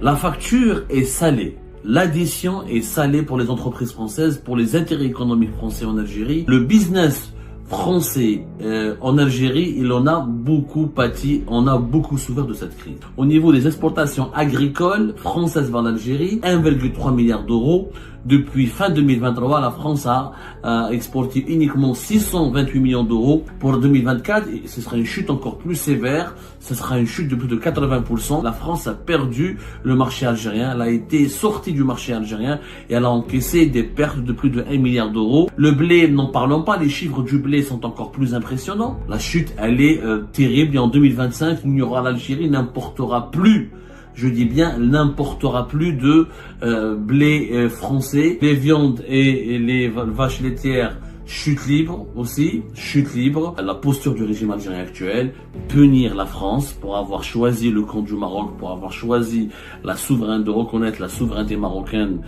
La facture est salée. L'addition est salée pour les entreprises françaises, pour les intérêts économiques français en Algérie. Le business français en Algérie, il en a beaucoup pâti, on a beaucoup souffert de cette crise. Au niveau des exportations agricoles françaises vers l'Algérie, 1,3 milliard d'euros. Depuis fin 2023, la France a exporté uniquement 628 millions d'euros pour 2024 et ce sera une chute encore plus sévère, ce sera une chute de plus de 80%. La France a perdu le marché algérien, elle a été sortie du marché algérien et elle a encaissé des pertes de plus de 1 milliard d'euros. Le blé, n'en parlons pas, les chiffres du blé sont encore plus impressionnants. La chute, elle est terrible et en 2025, l'Algérie n'importera plus. Je dis bien, n'importera plus de blé français. Les viandes et les vaches laitières chute libre aussi, chute libre. La posture du régime algérien actuel, punir la France pour avoir choisi le camp du Maroc, pour avoir choisi de reconnaître la souveraineté marocaine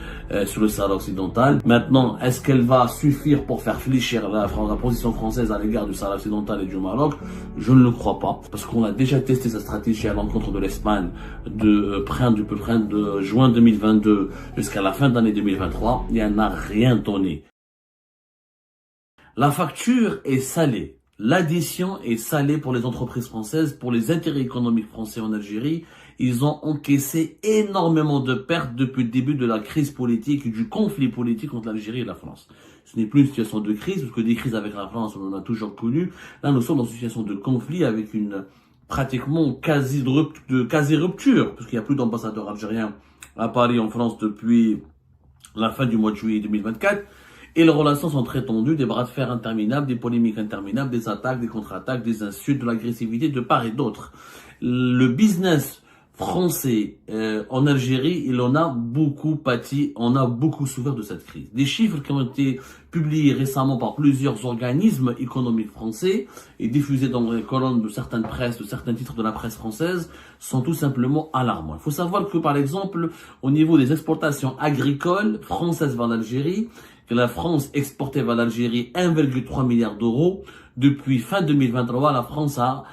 sur le Sahara occidental. Maintenant, est-ce qu'elle va suffire pour faire fléchir la position française à l'égard du Sahara occidental et du Maroc? Je ne le crois pas, parce qu'on a déjà testé sa stratégie à l'encontre de l'Espagne de juin 2022 jusqu'à la fin d'année 2023. Il n'y en a rien donné. La facture est salée. L'addition est salée pour les entreprises françaises, pour les intérêts économiques français en Algérie. Ils ont encaissé énormément de pertes depuis le début de la crise politique et du conflit politique entre l'Algérie et la France. Ce n'est plus une situation de crise, parce que des crises avec la France, on en a toujours connu. Là, nous sommes dans une situation de conflit avec une pratiquement quasi-rupture, parce qu'il n'y a plus d'ambassadeur algérien à Paris, en France, depuis la fin du mois de juillet 2024. Et les relations sont très tendues, des bras de fer interminables, des polémiques interminables, des attaques, des contre-attaques, des insultes, de l'agressivité de part et d'autre. Le business français en Algérie, il en a beaucoup pâti, on a beaucoup souffert de cette crise. Des chiffres qui ont été publiés récemment par plusieurs organismes économiques français et diffusés dans les colonnes de certaines presses, de certains titres de la presse française, sont tout simplement alarmants. Il faut savoir que, par exemple, au niveau des exportations agricoles françaises vers l'Algérie, que la France exportait vers l'Algérie 1,3 milliard d'euros. Depuis fin 2023, la France a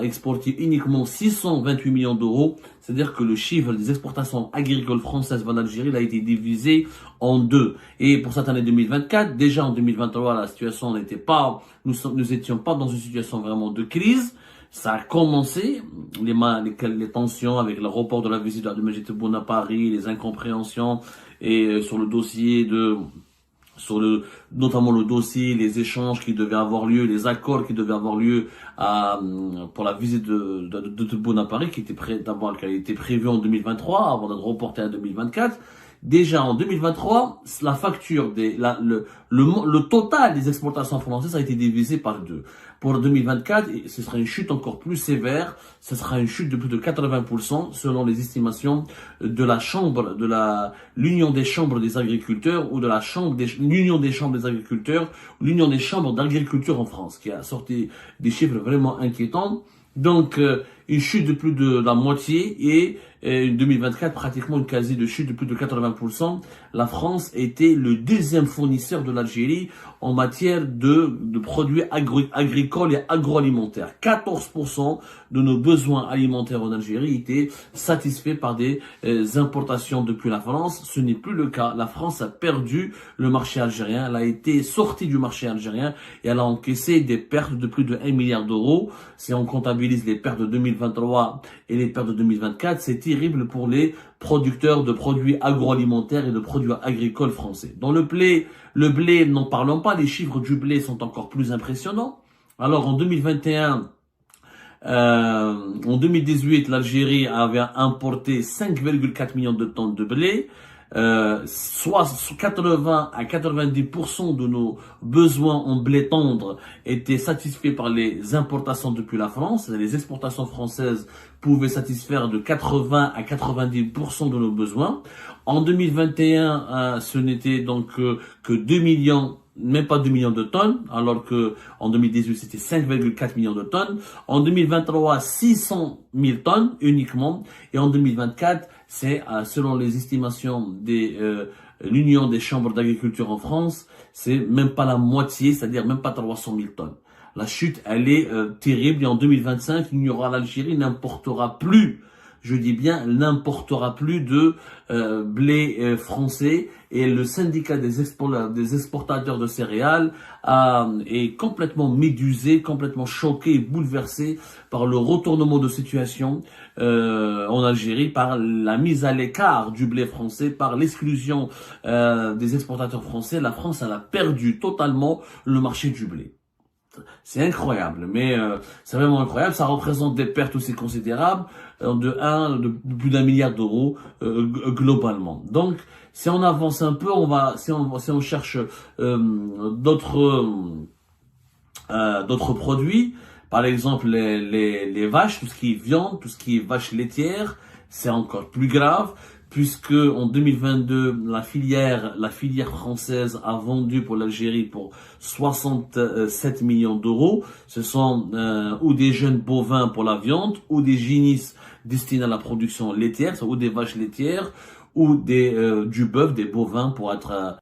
exporté uniquement 628 millions d'euros. C'est-à-dire que le chiffre des exportations agricoles françaises vers l'Algérie a été divisé en deux. Et pour cette année 2024, déjà en 2023, la situation n'était pas, nous étions pas dans une situation vraiment de crise. Ça a commencé, les tensions avec le report de la visite de Majid Tebboune à Paris, les incompréhensions et sur le dossier notamment le dossier, les échanges qui devaient avoir lieu, les accords qui devaient avoir lieu pour la visite de Tebboune à Paris, qui a été prévue en 2023 avant d'être reportée à 2024. Déjà en 2023, la facture le total des exportations françaises a été divisé par deux. Pour 2024, ce sera une chute encore plus sévère, ce sera une chute de plus de 80% selon les estimations de l'Union des chambres des agriculteurs ou de l'Union des chambres des agriculteurs, ou l'Union des chambres d'agriculture en France, qui a sorti des chiffres vraiment inquiétants. Donc, une chute de plus de la moitié et 2024, pratiquement une quasi de chute de plus de 80%. La France était le deuxième fournisseur de l'Algérie en matière de produits agricoles et agroalimentaires. 14% de nos besoins alimentaires en Algérie étaient satisfaits par des importations depuis la France. Ce n'est plus le cas. La France a perdu le marché algérien. Elle a été sortie du marché algérien et elle a encaissé des pertes de plus de 1 milliard d'euros. Si on comptabilise les pertes de 2023 et les pertes de 2024, c'est terrible pour les producteurs de produits agroalimentaires et de produits agricoles français. Dans le blé, n'en parlons pas, les chiffres du blé sont encore plus impressionnants. Alors en 2021, en 2018, l'Algérie avait importé 5,4 millions de tonnes de blé. Soit 80 à 90% de nos besoins en blé tendre étaient satisfaits par les importations depuis la France. Les exportations françaises pouvaient satisfaire de 80 à 90% de nos besoins. En 2021, ce n'était donc que 2 millions, même pas 2 millions de tonnes, alors que en 2018 c'était 5,4 millions de tonnes. En 2023, 600 000 tonnes uniquement. Et en 2024, c'est selon les estimations de l'Union des chambres d'agriculture en France, c'est même pas la moitié, c'est-à-dire même pas 300 000 tonnes. La chute, elle est terrible. Et en 2025, l'Algérie n'importera plus je dis bien, elle n'importera plus de blé français, et le syndicat des exportateurs de céréales est complètement médusé, complètement choqué et bouleversé par le retournement de situation en Algérie, par la mise à l'écart du blé français, par l'exclusion des exportateurs français. La France, elle a perdu totalement le marché du blé. C'est incroyable, mais c'est vraiment incroyable. Ça représente des pertes aussi considérables de plus d'1 milliard d'euros globalement. Donc, si on avance un peu, si on cherche d'autres produits, par exemple les vaches, tout ce qui est viande, tout ce qui est vache laitière, c'est encore plus grave, puisque en 2022, la filière française a vendu pour l'Algérie pour 67 millions d'euros. Ce sont ou des jeunes bovins pour la viande, ou des génisses destinés à la production laitière, ou des vaches laitières, ou du bœuf, des bovins pour être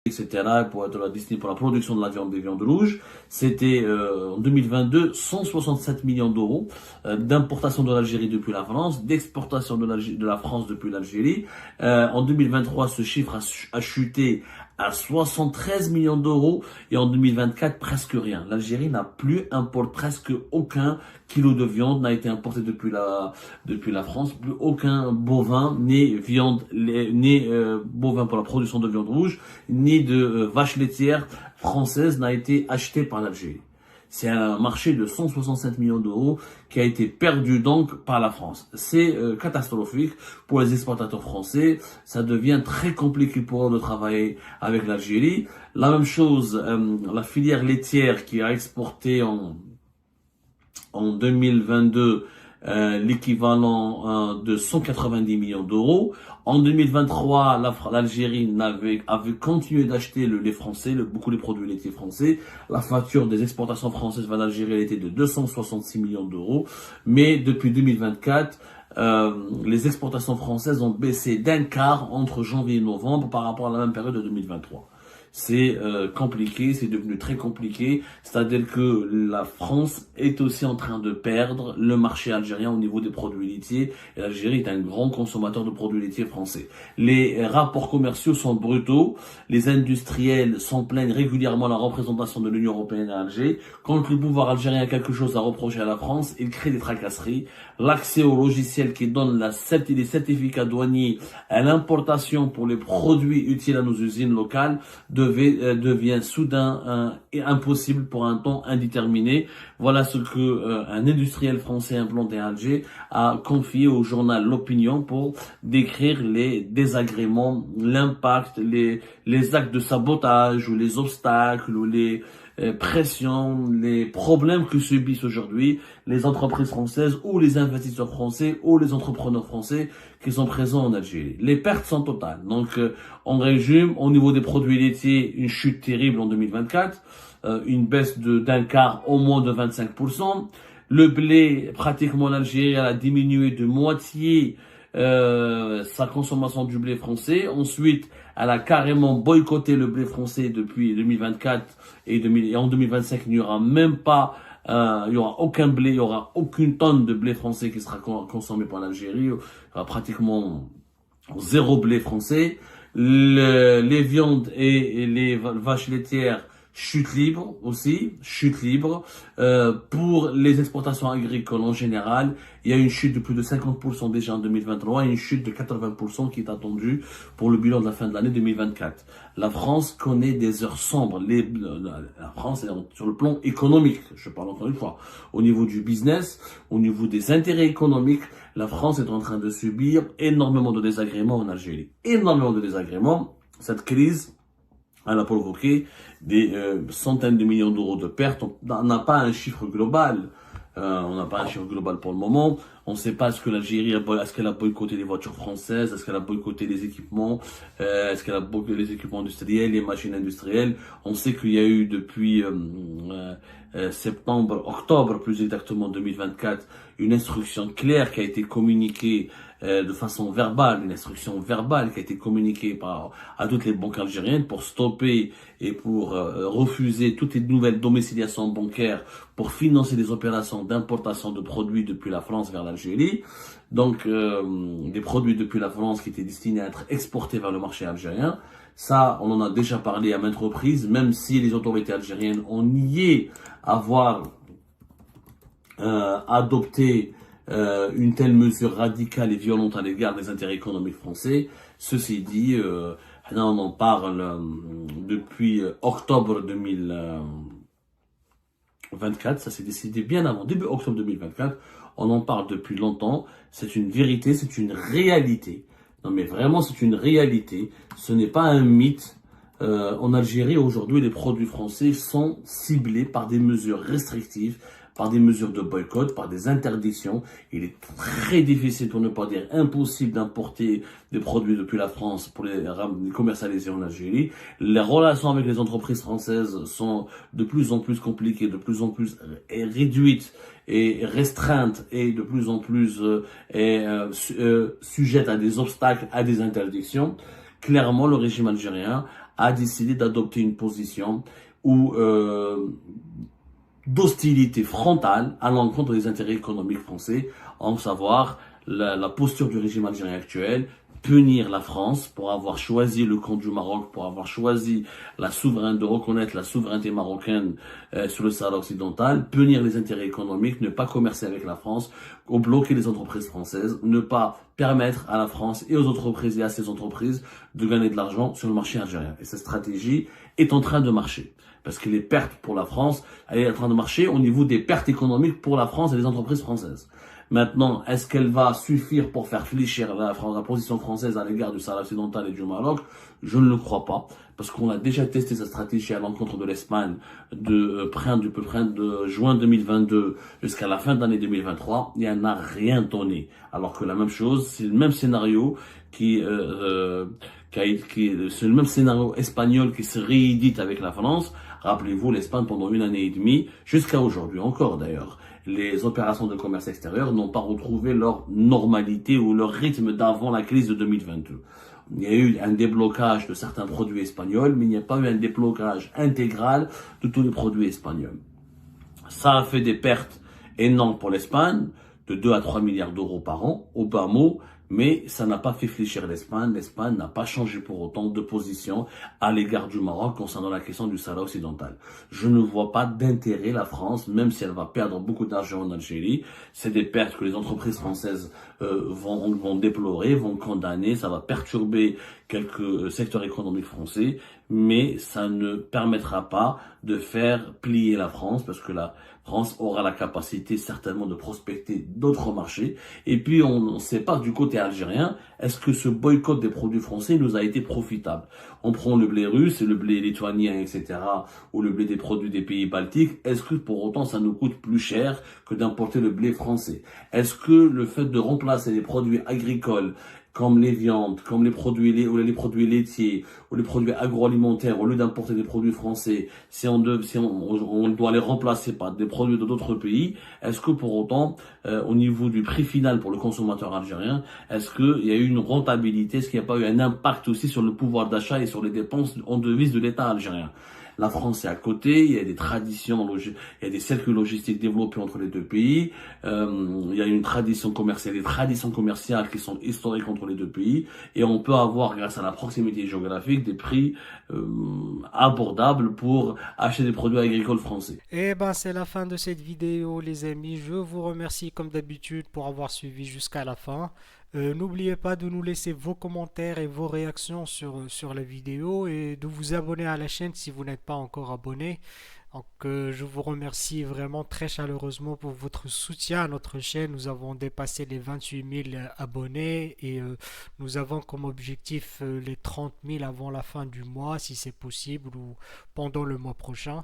etc., pour être destiné pour la production de la viande, des viandes rouges. C'était en 2022 167 millions d'euros d'importation de l'Algérie depuis la France, d'exportation de la France depuis l'Algérie. En 2023, ce chiffre a chuté à 73 millions d'euros, et en 2024, presque rien. L'Algérie n'a plus importé, presque aucun kilo de viande n'a été importé depuis la France, plus aucun bovin, ni viande, ni bovin pour la production de viande rouge, ni de vache laitière française n'a été acheté par l'Algérie. C'est un marché de 167 millions d'euros qui a été perdu donc par la France. C'est catastrophique pour les exportateurs français. Ça devient très compliqué pour eux de travailler avec l'Algérie. La même chose, la filière laitière qui a exporté en 2022 l'équivalent de 190 millions d'euros. En 2023, l'Algérie avait continué d'acheter le lait français, beaucoup de produits laitiers français. La facture des exportations françaises vers l'Algérie, elle était de 266 millions d'euros. Mais depuis 2024, les exportations françaises ont baissé d'un quart entre janvier et novembre par rapport à la même période de 2023. C'est compliqué, c'est devenu très compliqué, c'est-à-dire que la France est aussi en train de perdre le marché algérien au niveau des produits laitiers, et l'Algérie est un grand consommateur de produits laitiers français. Les rapports commerciaux sont brutaux, les industriels s'en plaignent régulièrement à la représentation de l'Union européenne à Alger. Quand le pouvoir algérien a quelque chose à reprocher à la France, il crée des tracasseries. L'accès au logiciel qui donne les certificats douaniers à l'importation pour les produits utiles à nos usines locales devient soudain et impossible pour un temps indéterminé. Voilà ce que un industriel français implanté à Alger a confié au journal L'Opinion pour décrire les désagréments, l'impact, les actes de sabotage ou les obstacles ou les pressions, les problèmes que subissent aujourd'hui les entreprises françaises ou les investisseurs français ou les entrepreneurs français qui sont présents en Algérie. Les pertes sont totales. Donc, en résumé, au niveau des produits laitiers, une chute terrible en 2024, une baisse d'un quart au moins de 25%. Le blé, pratiquement l'Algérie, a diminué de moitié sa consommation du blé français. Ensuite, elle a carrément boycotté le blé français depuis 2024 et en 2025, il n'y aura même pas, il y aura aucun blé, il y aura aucune tonne de blé français qui sera consommé par l'Algérie. Il y aura pratiquement zéro blé français. Les viandes et les vaches laitières chute libre aussi, chute libre. Pour les exportations agricoles en général, il y a une chute de plus de 50% déjà en 2023 et une chute de 80% qui est attendue pour le bilan de la fin de l'année 2024. La France connaît des heures sombres. La France est sur le plan économique, je parle encore une fois, au niveau du business, au niveau des intérêts économiques, la France est en train de subir énormément de désagréments en Algérie. Énormément de désagréments. Cette crise, elle a provoqué des centaines de millions d'euros de pertes. On n'a pas un chiffre global. On n'a pas un chiffre global pour le moment. On ne sait pas est-ce que l'Algérie, est-ce qu'elle a boycotté les voitures françaises, est-ce qu'elle a boycotté les équipements, est-ce qu'elle a boycotté les équipements industriels, les machines industrielles. On sait qu'il y a eu depuis octobre plus exactement 2024, une instruction claire qui a été communiquée de façon verbale, une instruction verbale qui a été communiquée à toutes les banques algériennes pour stopper et pour refuser toutes les nouvelles domiciliations bancaires pour financer des opérations d'importation de produits depuis la France vers l'Algérie. Donc, des produits depuis la France qui étaient destinés à être exportés vers le marché algérien. Ça, on en a déjà parlé à maintes reprises, même si les autorités algériennes ont nié avoir adopté une telle mesure radicale et violente à l'égard des intérêts économiques français. Ceci dit, on en parle depuis octobre 2024, ça s'est décidé bien avant, début octobre 2024, on en parle depuis longtemps, c'est une vérité, c'est une réalité. Non mais vraiment c'est une réalité, ce n'est pas un mythe. En Algérie aujourd'hui les produits français sont ciblés par des mesures restrictives, par des mesures de boycott, par des interdictions. Il est très difficile, pour ne pas dire impossible, d'importer des produits depuis la France pour les commercialiser en Algérie. Les relations avec les entreprises françaises sont de plus en plus compliquées, de plus en plus réduites et restreintes et de plus en plus sujettes à des obstacles, à des interdictions. Clairement, le régime algérien a décidé d'adopter une position où d'hostilité frontale à l'encontre des intérêts économiques français, en savoir la posture du régime algérien actuel, punir la France pour avoir choisi le camp du Maroc, pour avoir choisi de reconnaître la souveraineté marocaine sur le Sahara occidental, punir les intérêts économiques, ne pas commercer avec la France, ou bloquer les entreprises françaises, ne pas permettre à la France et aux entreprises et à ces entreprises de gagner de l'argent sur le marché algérien. Et cette stratégie est en train de marcher. Parce que les pertes pour la France, elle est en train de marcher au niveau des pertes économiques pour la France et les entreprises françaises. Maintenant, est-ce qu'elle va suffire pour faire fléchir la position française à l'égard du Sahara occidental et du Maroc? Je ne le crois pas, parce qu'on a déjà testé cette stratégie à l'encontre de l'Espagne de juin 2022 jusqu'à la fin de l'année 2023. Il n'y en a rien donné. Alors que la même chose, c'est le même scénario c'est le même scénario espagnol qui se réédite avec la France. Rappelez-vous, l'Espagne, pendant 1 année et demie, jusqu'à aujourd'hui encore d'ailleurs, les opérations de commerce extérieur n'ont pas retrouvé leur normalité ou leur rythme d'avant la crise de 2022. Il y a eu un déblocage de certains produits espagnols, mais il n'y a pas eu un déblocage intégral de tous les produits espagnols. Ça a fait des pertes énormes pour l'Espagne, de 2 à 3 milliards d'euros par an, au bas mot, mais ça n'a pas fait fléchir l'Espagne. L'Espagne n'a pas changé pour autant de position à l'égard du Maroc concernant la question du Sahara occidental. Je ne vois pas d'intérêt la France, même si elle va perdre beaucoup d'argent en Algérie. C'est des pertes que les entreprises françaises vont déplorer, vont condamner. Ça va perturber quelques secteurs économiques français, mais ça ne permettra pas de faire plier la France, parce que la France aura la capacité certainement de prospecter d'autres marchés. Et puis on ne sait pas du côté algérien, est-ce que ce boycott des produits français nous a été profitable? On prend le blé russe, le blé lituanien, etc., ou le blé des produits des pays baltiques. Est-ce que pour autant ça nous coûte plus cher que d'importer le blé français? Est-ce que le fait de remplacer les produits agricoles comme les viandes, comme les produits laitiers ou les produits agroalimentaires, au lieu d'importer des produits français, si on doit les remplacer par des produits d'autres pays, est-ce que pour autant, au niveau du prix final pour le consommateur algérien, est-ce qu'il y a eu une rentabilité, est-ce qu'il n'y a pas eu un impact aussi sur le pouvoir d'achat et sur les dépenses en devises de l'État algérien? La France est à côté, il y a des traditions, il y a des cercles logistiques développés entre les deux pays, il y a une tradition commerciale, des traditions commerciales qui sont historiques entre les deux pays, et on peut avoir, grâce à la proximité géographique, des prix abordables pour acheter des produits agricoles français. Et ben c'est la fin de cette vidéo les amis. Je vous remercie comme d'habitude pour avoir suivi jusqu'à la fin. N'oubliez pas de nous laisser vos commentaires et vos réactions sur la vidéo et de vous abonner à la chaîne si vous n'êtes pas encore abonné. Donc, je vous remercie vraiment très chaleureusement pour votre soutien à notre chaîne. Nous avons dépassé les 28 000 abonnés et nous avons comme objectif les 30 000 avant la fin du mois si c'est possible ou pendant le mois prochain.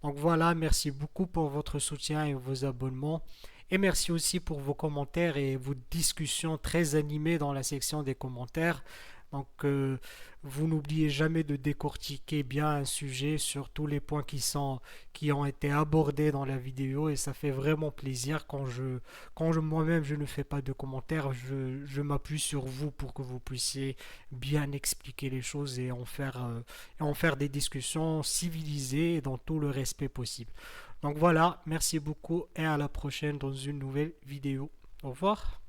Donc voilà, merci beaucoup pour votre soutien et vos abonnements. Et merci aussi pour vos commentaires et vos discussions très animées dans la section des commentaires. Donc, vous n'oubliez jamais de décortiquer bien un sujet sur tous les points qui ont été abordés dans la vidéo et ça fait vraiment plaisir quand moi-même je ne fais pas de commentaires, je m'appuie sur vous pour que vous puissiez bien expliquer les choses et en faire des discussions civilisées et dans tout le respect possible. Donc voilà, merci beaucoup et à la prochaine dans une nouvelle vidéo. Au revoir.